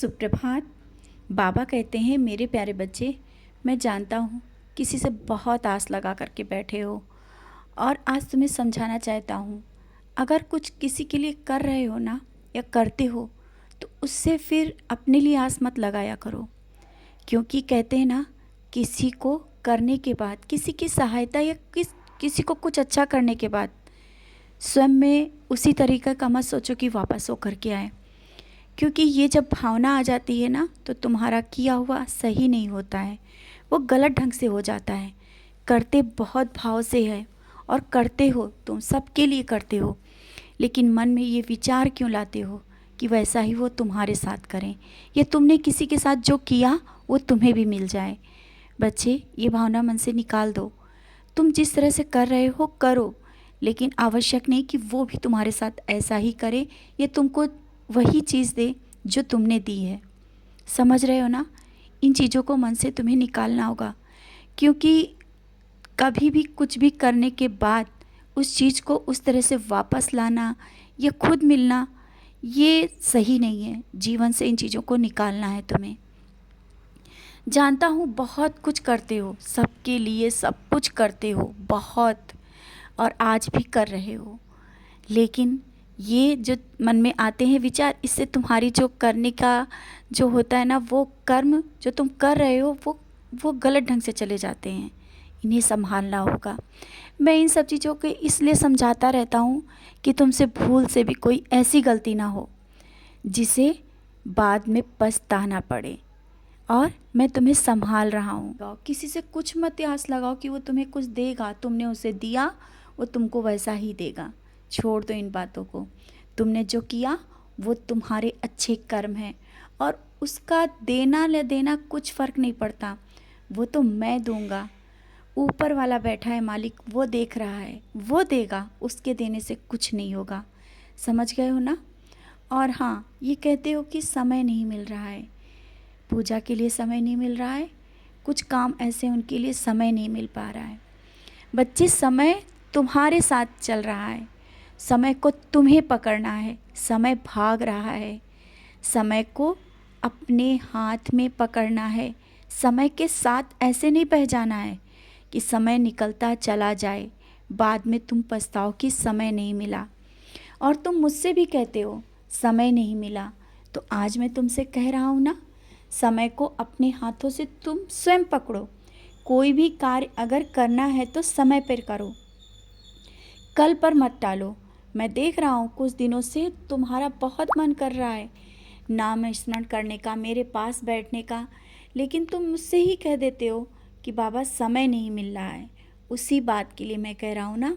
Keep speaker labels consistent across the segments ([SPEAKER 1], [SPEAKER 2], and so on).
[SPEAKER 1] सुप्रभात। बाबा कहते हैं, मेरे प्यारे बच्चे, मैं जानता हूँ किसी से बहुत आस लगा करके बैठे हो और आज तुम्हें समझाना चाहता हूँ। अगर कुछ किसी के लिए कर रहे हो ना या करते हो तो उससे फिर अपने लिए आस मत लगाया करो, क्योंकि कहते हैं ना, किसी को करने के बाद, किसी की सहायता या किसी को कुछ अच्छा करने के बाद स्वयं में उसी तरीके का मत सोचो कि वापस हो करके आए, क्योंकि ये जब भावना आ जाती है ना तो तुम्हारा किया हुआ सही नहीं होता है, वो गलत ढंग से हो जाता है। करते बहुत भाव से है और करते हो, तुम सबके लिए करते हो, लेकिन मन में ये विचार क्यों लाते हो कि वैसा ही वो तुम्हारे साथ करें, ये तुमने किसी के साथ जो किया वो तुम्हें भी मिल जाए। बच्चे, ये भावना मन से निकाल दो। तुम जिस तरह से कर रहे हो करो, लेकिन आवश्यक नहीं कि वो भी तुम्हारे साथ ऐसा ही करे या तुमको वही चीज़ दे जो तुमने दी है। समझ रहे हो ना? इन चीज़ों को मन से तुम्हें निकालना होगा, क्योंकि कभी भी कुछ भी करने के बाद उस चीज़ को उस तरह से वापस लाना या खुद मिलना, ये सही नहीं है। जीवन से इन चीज़ों को निकालना है तुम्हें। जानता हूँ बहुत कुछ करते हो, सबके लिए सब कुछ करते हो बहुत, और आज भी कर रहे हो, लेकिन ये जो मन में आते हैं विचार, इससे तुम्हारी जो करने का जो होता है ना, वो कर्म जो तुम कर रहे हो वो गलत ढंग से चले जाते हैं। इन्हें संभालना होगा। मैं इन सब चीज़ों को इसलिए समझाता रहता हूँ कि तुमसे भूल से भी कोई ऐसी गलती ना हो जिसे बाद में पछताना पड़े। और मैं तुम्हें संभाल रहा हूँ। किसी से कुछ मत आस लगाओ कि वो तुम्हें कुछ देगा। तुमने उसे दिया, वो तुमको वैसा ही देगा। छोड़ दो इन बातों को। तुमने जो किया वो तुम्हारे अच्छे कर्म हैं, और उसका देना न देना कुछ फ़र्क नहीं पड़ता। वो तो मैं दूंगा। ऊपर वाला बैठा है मालिक, वो देख रहा है, वो देगा। उसके देने से कुछ नहीं होगा। समझ गए हो ना? और हाँ, ये कहते हो कि समय नहीं मिल रहा है, पूजा के लिए समय नहीं मिल रहा है, कुछ काम ऐसे उनके लिए समय नहीं मिल पा रहा है। बच्चे, समय तुम्हारे साथ चल रहा है। समय को तुम्हें पकड़ना है। समय भाग रहा है। समय को अपने हाथ में पकड़ना है। समय के साथ ऐसे नहीं बह जाना है कि समय निकलता चला जाए, बाद में तुम पछताओ कि समय नहीं मिला। और तुम मुझसे भी कहते हो समय नहीं मिला, तो आज मैं तुमसे कह रहा हूँ ना, समय को अपने हाथों से तुम स्वयं पकड़ो। कोई भी कार्य अगर करना है तो समय पर करो, कल पर मत टालो। मैं देख रहा हूँ कुछ दिनों से तुम्हारा बहुत मन कर रहा है नाम स्मरण करने का, मेरे पास बैठने का, लेकिन तुम मुझसे ही कह देते हो कि बाबा समय नहीं मिल रहा है। उसी बात के लिए मैं कह रहा हूँ ना,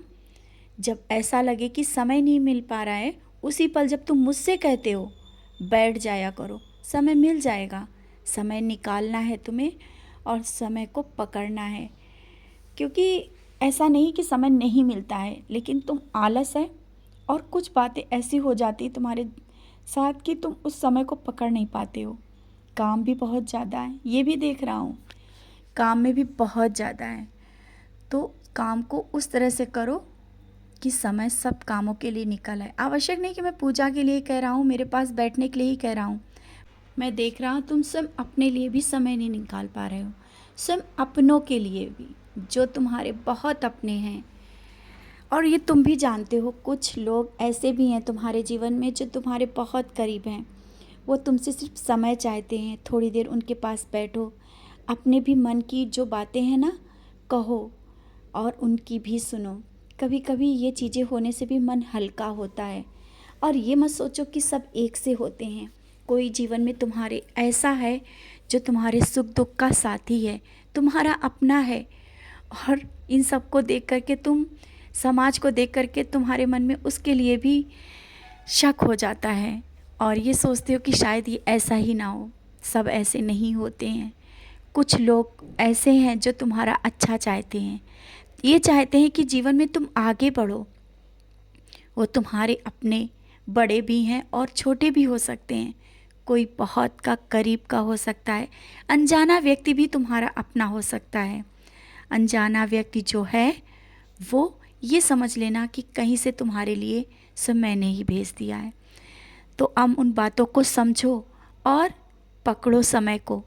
[SPEAKER 1] जब ऐसा लगे कि समय नहीं मिल पा रहा है, उसी पल जब तुम मुझसे कहते हो, बैठ जाया करो। समय मिल जाएगा। समय निकालना है तुम्हें और समय को पकड़ना है, क्योंकि ऐसा नहीं कि समय नहीं मिलता है, लेकिन तुम आलस है और कुछ बातें ऐसी हो जाती तुम्हारे साथ कि तुम उस समय को पकड़ नहीं पाते हो। काम भी बहुत ज़्यादा है, ये भी देख रहा हूँ, काम में भी बहुत ज़्यादा है। तो काम को उस तरह से करो कि समय सब कामों के लिए निकल आए। आवश्यक नहीं कि मैं पूजा के लिए कह रहा हूँ, मेरे पास बैठने के लिए ही कह रहा हूँ। मैं देख रहा हूँ तुम सब अपने लिए भी समय नहीं निकाल पा रहे हो, सब अपनों के लिए भी, जो तुम्हारे बहुत अपने हैं। और ये तुम भी जानते हो, कुछ लोग ऐसे भी हैं तुम्हारे जीवन में जो तुम्हारे बहुत करीब हैं। वो तुमसे सिर्फ समय चाहते हैं, थोड़ी देर उनके पास बैठो, अपने भी मन की जो बातें हैं ना कहो और उनकी भी सुनो। कभी कभी ये चीज़ें होने से भी मन हल्का होता है। और ये मत सोचो कि सब एक से होते हैं। कोई जीवन में तुम्हारे ऐसा है जो तुम्हारे सुख दुख का साथी है, तुम्हारा अपना है। और इन सब को देख करके तुम, समाज को देख करके तुम्हारे मन में उसके लिए भी शक हो जाता है, और ये सोचते हो कि शायद ये ऐसा ही ना हो। सब ऐसे नहीं होते हैं। कुछ लोग ऐसे हैं जो तुम्हारा अच्छा चाहते हैं, ये चाहते हैं कि जीवन में तुम आगे बढ़ो। वो तुम्हारे अपने बड़े भी हैं और छोटे भी हो सकते हैं। कोई बहुत का करीब का हो सकता है, अनजाना व्यक्ति भी तुम्हारा अपना हो सकता है। अनजाना व्यक्ति जो है वो ये समझ लेना कि कहीं से तुम्हारे लिए सब मैंने ही भेज दिया है। तो अब उन बातों को समझो और पकड़ो समय को,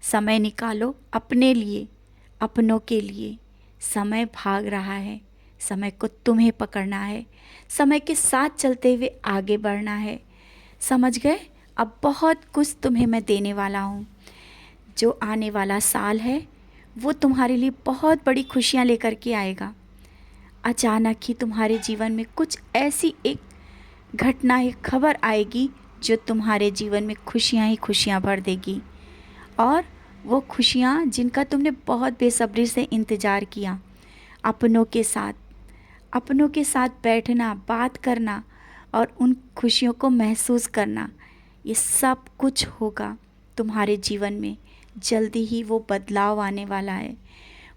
[SPEAKER 1] समय निकालो अपने लिए, अपनों के लिए। समय भाग रहा है, समय को तुम्हें पकड़ना है, समय के साथ चलते हुए आगे बढ़ना है। समझ गए? अब बहुत कुछ तुम्हें मैं देने वाला हूँ। जो आने वाला साल है वो तुम्हारे लिए बहुत बड़ी खुशियाँ लेकर के आएगा। अचानक ही तुम्हारे जीवन में कुछ ऐसी एक घटना, एक खबर आएगी जो तुम्हारे जीवन में खुशियाँ ही खुशियाँ भर देगी। और वो खुशियाँ जिनका तुमने बहुत बेसब्री से इंतज़ार किया, अपनों के साथ बैठना, बात करना और उन खुशियों को महसूस करना, ये सब कुछ होगा तुम्हारे जीवन में। जल्दी ही वो बदलाव आने वाला है,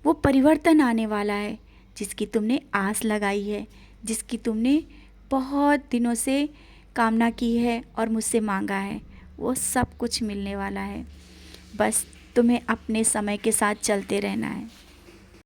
[SPEAKER 1] वो परिवर्तन आने वाला है जिसकी तुमने आस लगाई है, जिसकी तुमने बहुत दिनों से कामना की है और मुझसे मांगा है। वो सब कुछ मिलने वाला है। बस तुम्हें अपने समय के साथ चलते रहना है।